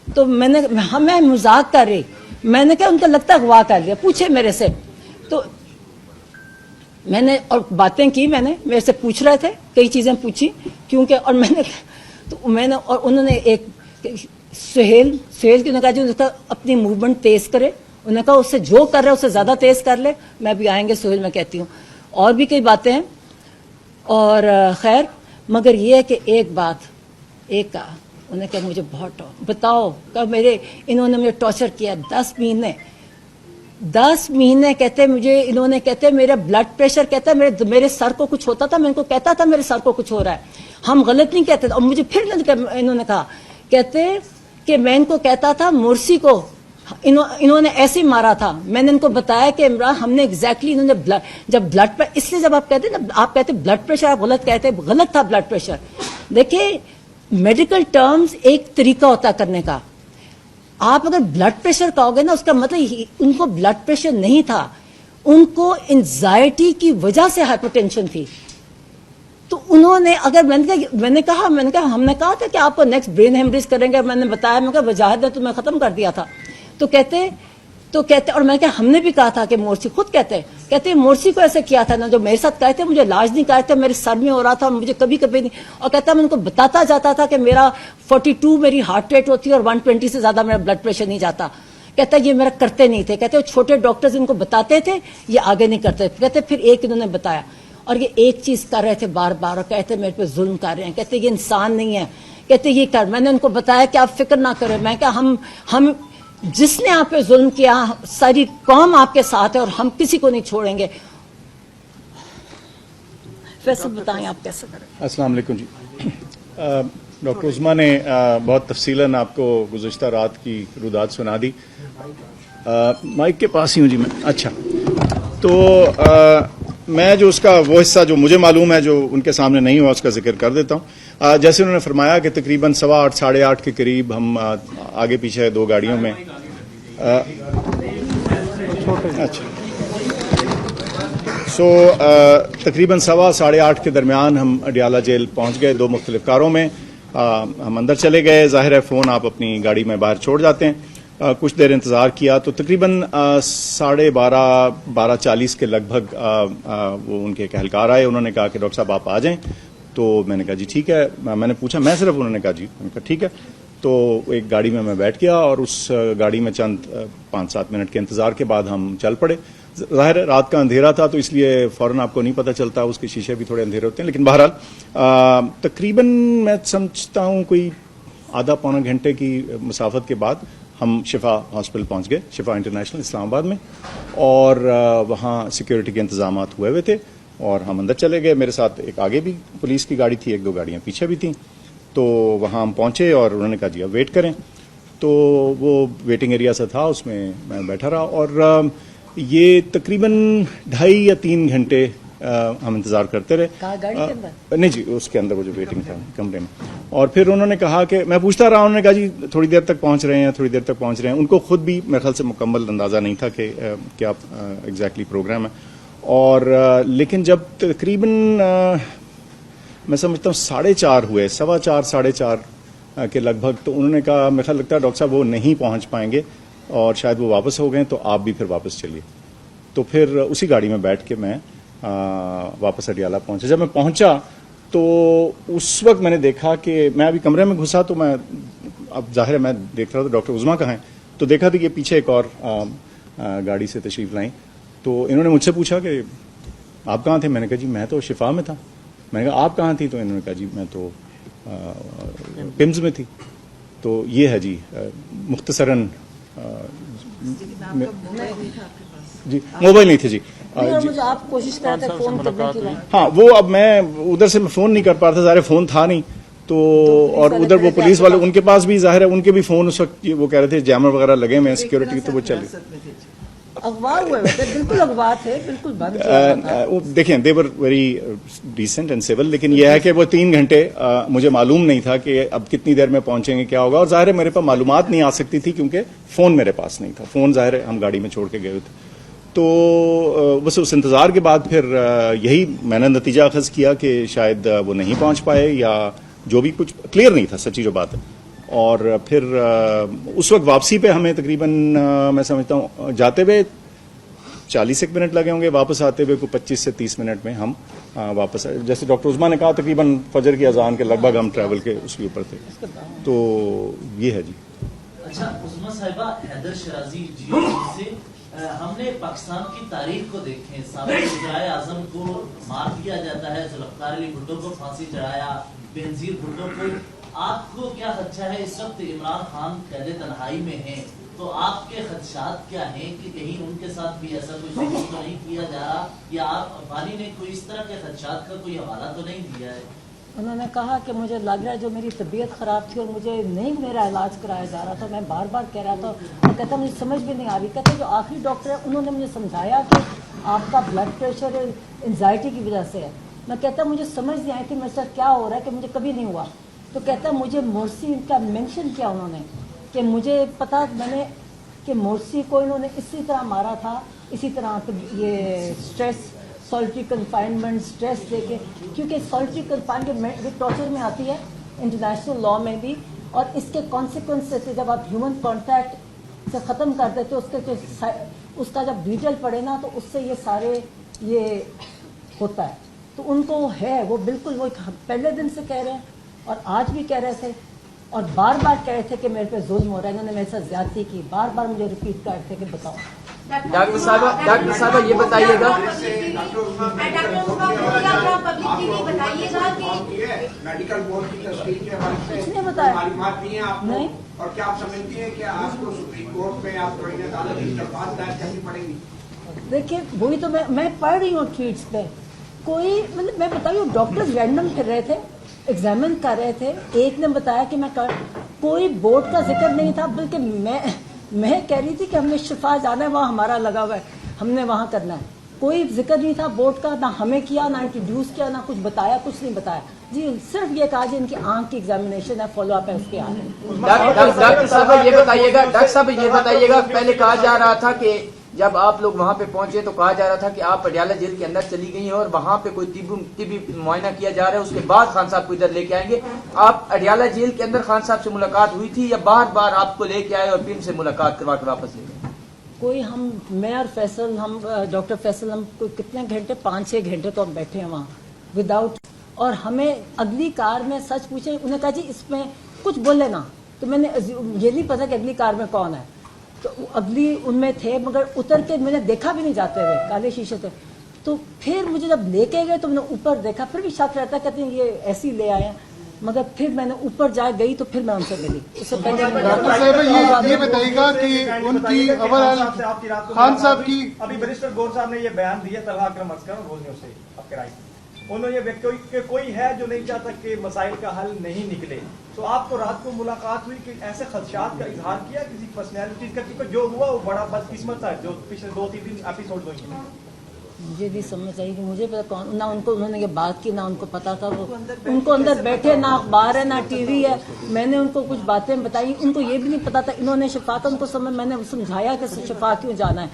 تو میں مذاق کر رہی, میں نے کہا ان کو لگتا ہے اغوا کر لیا, پوچھے میرے سے. تو میں نے اور باتیں کی, میں نے میرے سے پوچھ رہے تھے, کئی چیزیں پوچھی کیونکہ, اور میں نے اور انہوں نے ایک سہیل کی نے کہا جو اپنی موومنٹ تیز کرے, انہوں نے کہا اس سے جو کر رہا ہے اس سے زیادہ تیز کر لے, میں بھی آئیں گے سہیل, میں کہتی ہوں. اور بھی کئی باتیں ہیں. اور خیر, مگر یہ ہے کہ ایک بات ایک کہا, انہوں نے کہا مجھے بہت بتاؤ کب انہوں نے مجھے ٹارچر کیا 10 مہینے کہتے مجھے, انہوں نے کہتے میرا بلڈ پریشر کہتا ہے میرے سر کو کچھ ہوتا تھا, میں ان کو کہتا تھا میرے سر کو کچھ ہو رہا ہے, ہم غلط نہیں کہتے. اور مجھے پھر انہوں نے کہا کہتے کہ میں ان کو کہتا تھا مرسی کو انہوں نے ایسے ہی مارا تھا. میں نے ان کو بتایا کہ عمران ہم نے ایگزیکٹلی انہوں نے جب بلڈ پر, اس لیے جب آپ کہتے ہیں نا, آپ کہتے بلڈ پریشر, آپ غلط کہتے, غلط تھا بلڈ پریشر. دیکھیں میڈیکل ٹرمز ایک طریقہ ہوتا کرنے کا. آپ اگر بلڈ پریشر کہو گے نا, اس کا مطلب ان کو بلڈ پریشر نہیں تھا, ان کو انزائٹی کی وجہ سے ہائپر ٹینشن تھی. تو انہوں نے اگر میں نے کہا ہم نے کہا تھا کہ آپ کو نیکسٹ برین ہیمریج کریں گے, میں نے بتایا, میں کہا وجاہت نے تو میں ختم کر دیا تھا. تو کہتے اور میں کہا ہم نے بھی کہا تھا کہ مورسی خود کہتے مورسی کو ایسے کیا تھا نا, جو میرے ساتھ کہتے مجھے علاج نہیں کہتے, میرے سر میں ہو رہا تھا اور مجھے کبھی نہیں, اور کہتا میں ان کو بتاتا جاتا تھا کہ میرا 42 میری ہارٹ ریٹ ہوتی ہے اور 120 سے زیادہ میرا بلڈ پریشر نہیں جاتا. کہتا یہ میرا کرتے نہیں تھے, کہتے چھوٹے ڈاکٹرز ان کو بتاتے تھے, یہ آگے نہیں کرتے. کہتے پھر ایک انہوں نے بتایا, اور یہ ایک چیز کر رہے تھے بار بار, اور کہتے میرے پہ ظلم کر رہے ہیں, کہتے یہ انسان نہیں ہے, کہتے یہ کر. میں نے ان کو بتایا کہ آپ فکر نہ کریں, میں کہا ہم جس نے آپ پہ ظلم کیا ساری قوم آپ کے ساتھ ہے اور ہم کسی کو نہیں چھوڑیں گے. فیصل بتائیں آپ کیسے کریں. السلام علیکم جی. ڈاکٹر عظمیٰ نے بہت تفصیلاً آپ کو گزشتہ رات کی رودات سنا دی. مائک کے پاس ہی ہوں جی میں. اچھا, تو میں جو اس کا وہ حصہ جو مجھے معلوم ہے جو ان کے سامنے نہیں ہوا اس کا ذکر کر دیتا ہوں. جیسے انہوں نے فرمایا کہ تقریباً 8:15 ساڑھے 8 کے قریب ہم آگے پیچھے 2 گاڑیوں میں اچھا تقریباً 7:15 8 کے درمیان ہم اڈیالہ جیل پہنچ گئے. 2 مختلف کاروں میں ہم اندر چلے گئے. ظاہر ہے فون آپ اپنی گاڑی میں باہر چھوڑ جاتے ہیں. کچھ دیر انتظار کیا تو تقریباً 12:30 12:40 کے لگ بھگ وہ ان کے ایک اہلکار آئے. انہوں نے کہا کہ ڈاکٹر صاحب آپ آ جائیں. تو میں نے کہا جی ٹھیک ہے. میں نے پوچھا میں صرف, انہوں نے کہا جی. میں نے کہا ٹھیک ہے. تو ایک گاڑی میں بیٹھ گیا اور اس گاڑی میں چند 5-7 منٹ کے انتظار کے بعد ہم چل پڑے. ظاہر ہے رات کا اندھیرا تھا تو اس لیے فوراً آپ کو نہیں پتہ چلتا, اس کے شیشے بھی تھوڑے اندھیرے ہوتے ہیں. لیکن بہرحال تقریباً میں سمجھتا ہوں کوئی آدھا پونا گھنٹے کی مسافت کے بعد ہم شفا ہاسپٹل پہنچ گئے, شفا انٹرنیشنل اسلام آباد میں. اور وہاں سیکیورٹی کے انتظامات ہوئے تھے اور ہم اندر چلے گئے. میرے ساتھ ایک آگے بھی پولیس کی گاڑی تھی, 1-2 گاڑیاں پیچھے بھی تھیں. تو وہاں ہم پہنچے اور انہوں نے کہا جی اب ویٹ کریں. تو وہ ویٹنگ ایریا سے تھا, اس میں میں بیٹھا رہا اور یہ تقریباً 2.5 یا 3 گھنٹے ہم انتظار کرتے رہے. نہیں جی, اس کے اندر وہ جو ویٹنگ تھا کمرے میں. اور پھر انہوں نے کہا کہ میں پوچھتا رہا, انہوں نے کہا جی تھوڑی دیر تک پہنچ رہے ہیں. ان کو خود بھی میرے خیال سے مکمل اندازہ نہیں تھا کہ کیا ایگزیکٹلی پروگرام ہے. اور لیکن جب تقریباً میں سمجھتا ہوں 4:30 ہوئے, 4:15 4:30 کے لگ بھگ, تو انہوں نے کہا میرے خیال لگتا ہے ڈاکٹر صاحب وہ نہیں پہنچ پائیں گے اور شاید وہ واپس ہو گئے, تو آپ بھی پھر واپس چلیے. تو پھر اسی گاڑی میں بیٹھ کے میں واپس اڈیالہ پہنچا. جب میں پہنچا تو اس وقت میں نے دیکھا کہ میں ابھی کمرے میں گھسا, تو میں اب ظاہر ہے میں دیکھ رہا تھا ڈاکٹر عظمیٰ کہاں ہیں, تو دیکھا تھا کہ پیچھے ایک اور گاڑی سے تشریف لائیں. تو انہوں نے مجھ سے پوچھا کہ آپ کہاں تھے. میں نے کہا جی میں تو شفا میں تھا. میں نے کہا آپ کہاں تھی. تو انہوں نے کہا جی میں تو پمز میں تھی. تو یہ ہے جی مختصراً. جی موبائل نہیں تھے جی. آپ کوشش کر رہے تھے فون کرنے کی. ہاں وہ اب میں ادھر سے فون نہیں کر پا رہا تھا, ظاہر فون تھا نہیں. تو اور ادھر وہ پولیس والے ان کے پاس بھی ظاہر ہے ان کے بھی فون اس وقت وہ کہہ رہے تھے جیمر وغیرہ لگے ہوئے ہیں سیکورٹی, تو وہ چلے. اغوا ہوئے تھے, بالکل اغوا تھے, بالکل بند. دیکھیں they were very decent and civil. لیکن یہ ہے کہ وہ 3 گھنٹے مجھے معلوم نہیں تھا کہ اب کتنی دیر میں پہنچیں گے, کیا ہوگا. اور ظاہر ہے میرے پاس معلومات نہیں آ سکتی تھی کیونکہ فون میرے پاس نہیں تھا. فون ظاہر ہے ہم گاڑی میں چھوڑ کے گئے تھے. تو بس اس انتظار کے بعد پھر یہی میں نے نتیجہ اخذ کیا کہ شاید وہ نہیں پہنچ پائے, یا جو بھی کچھ کلیئر نہیں تھا سچی جو بات ہے. اور پھر اس وقت واپسی پہ ہمیں تقریباً میں سمجھتا ہوں جاتے ہوئے 40 منٹ لگے ہوں گے، واپس آتے ہوئے کوئی 25 سے 30 منٹ میں ہم واپس آئے. جیسے ڈاکٹر عظما نے کہا تقریباً فجر کی اذان کے لگ بھگ ہم ٹریول کے اس کے اوپر تھے. تو یہ ہے جی. اچھا عظما صاحبہ، حیدر شرازی جی سے ہم نے پاکستان کی تاریخ کو دیکھیں، سابق وزرائے اعظم کو مار دیا جاتا ہے، ذوالفقار علی بھٹو کو پھانسی چڑھایا، بینظیر بھٹو کو. آپ کو کیا خدشہ ہے؟ اس وقت عمران خان قید تنہائی میں ہیں، تو آپ کے خدشات کیا ہیں کہ کہیں ان کے ساتھ بھی ایسا کوئی ذکر تو نہیں کیا جا رہا، یا آپ افغانی نے کوئی اس طرح کے خدشات کا کوئی حوالہ تو نہیں دیا ہے؟ انہوں نے کہا کہ مجھے لگ رہا ہے جو میری طبیعت خراب تھی اور مجھے نہیں میرا علاج کرایا جا رہا تھا، میں بار بار کہہ رہا تھا اور کہتا مجھے سمجھ بھی نہیں آ رہی. کہتے جو آخری ڈاکٹر ہے انہوں نے مجھے سمجھایا کہ آپ کا بلڈ پریشر انزائٹی کی وجہ سے ہے. میں کہتا مجھے سمجھ نہیں آئی کہ میرے ساتھ کیا ہو رہا ہے کہ مجھے کبھی نہیں ہوا. تو کہتا مجھے مورسی کا مینشن کیا انہوں نے کہ مجھے پتا میں نے کہ مورسی کو انہوں نے اسی طرح مارا تھا، اسی طرح یہ stress solitary confinement stress they کے، کیونکہ سالٹری کنفائنمنٹ ٹارچر میں آتی ہے انٹرنیشنل لا میں بھی، اور اس کے کانسیکوینس جب آپ ہیومن کانٹیکٹ سے ختم کر دیتے اس کا جب ڈیٹیل پڑے نا تو اس سے یہ سارے یہ ہوتا ہے. تو ان کو ہے وہ بالکل وہ پہلے دن سے کہہ رہے ہیں اور آج بھی کہہ رہے تھے اور بار بار کہہ رہے تھے کہ میرے پہ ظلم ہو رہا ہے، انہوں نے میرے ساتھ زیادتی کی، بار بار مجھے ریپیٹ کر رہے تھے کہ بتاؤ. ڈاکٹر صاحبہ یہ بتائیے گا میڈیکل بورڈ کی تشکیل کے حوالے کچھ سے نہیں بتایا. معلومات نہیں ہیں آپ کو، نہیں. اور کیا آپ سمجھتی ہیں کہ آپ کو سپریم کورٹ میں آپ توہین عدالت کی درخواست دائر کرنی پڑے گی؟ دیکھیے وہی تو میں پڑھ رہی ہوں ٹویٹس پہ. کوئی مطلب میں بتائی ہوں ڈاکٹر رینڈم پھر رہے تھے، ایگزامن کر رہے تھے، ایک نے بتایا کہ میں کوئی بورڈ کا ذکر نہیں تھا، بلکہ میں کہہ رہی تھی کہ ہم نے شفا جانا ہے، وہاں ہمارا لگا ہوا ہے، ہم نے وہاں کرنا ہے. کوئی ذکر نہیں تھا بورڈ کا، نہ ہمیں کیا، نہ انٹروڈیوس کیا، نہ کچھ بتایا، کچھ نہیں بتایا جی. صرف یہ کہا جی ان کی آنکھ کی ایگزامینیشن ہے، فالو اپ ہے اس کے آگے. ڈاکٹر صاحب یہ بتائیے گا پہلے کہا جا رہا تھا کہ جب آپ لوگ وہاں پہ پہنچے تو کہا جا رہا تھا کہ آپ پٹیالہ جیل کے اندر چلی گئی ہیں اور وہاں پہ کوئی طبی معائنہ کیا جا رہا ہے، اس کے بعد خان صاحب کو ادھر لے کے آئیں گے. آپ اڈیالہ جیل کے اندر خان صاحب سے ملاقات ہوئی تھی یا بار بار آپ کو لے کے آئے اور پھر سے ملاقات کروا کے واپس لے گئے؟ کوئی میں اور فیصل، ہم ڈاکٹر فیصل، ہم کتنے گھنٹے 5-6 گھنٹے تو ہم بیٹھے ہیں وہاں وداؤٹ. اور ہمیں اگلی کار میں سچ پوچھے، انہوں نے کہا جی اس میں کچھ بولے نا، تو میں نے یہ نہیں پتا کہ اگلی کار میں کون ہے، تو اگلی ان میں تھے مگر اتر کے میں نے دیکھا بھی نہیں جاتے ہوئے، کالے شیشے تھے. تو پھر مجھے جب لے کے گئے تو میں نے اوپر دیکھا، پھر بھی شک رہتا کہتے ہیں یہ ایسے ہی لے آئے ہیں، مگر پھر میں نے اوپر جا گئی تو پھر میں ان سے ملی. اس سے پہلے یہ بتائیے گا کہ ان کی خان صاحب کی ابھی بیرسٹر گور صاحب نے یہ بیان دیا طلحہ اکرم اصغر اور روز نیوز سے آپ کے رائے، انہوں نے یہ کوئی ہے جو نہیں چاہتا کہ مسائل کا حل نہیں نکلے. تو آپ کو رات کو ملاقات ہوئی کہ ایسے خدشات کا اظہار کیا کسی پرسنالٹیز کا کہ جو ہوا وہ بڑا بدقسمت تھا جو پچھلے 2-3 دن ایپیسوڈ ہوئی؟ مجھے بھی سمجھ آئی کہ مجھے پتا کون، نہ ان کو انہوں نے یہ بات کی، نہ ان کو پتا تھا. وہ ان کو اندر بیٹھے، نہ اخبار ہے نہ ٹی وی ہے. میں نے ان کو کچھ باتیں بتائی، ان کو یہ بھی نہیں پتا تھا. انہوں نے شفا کا ان کو میں نے سمجھایا کہ شفا کیوں جانا ہے.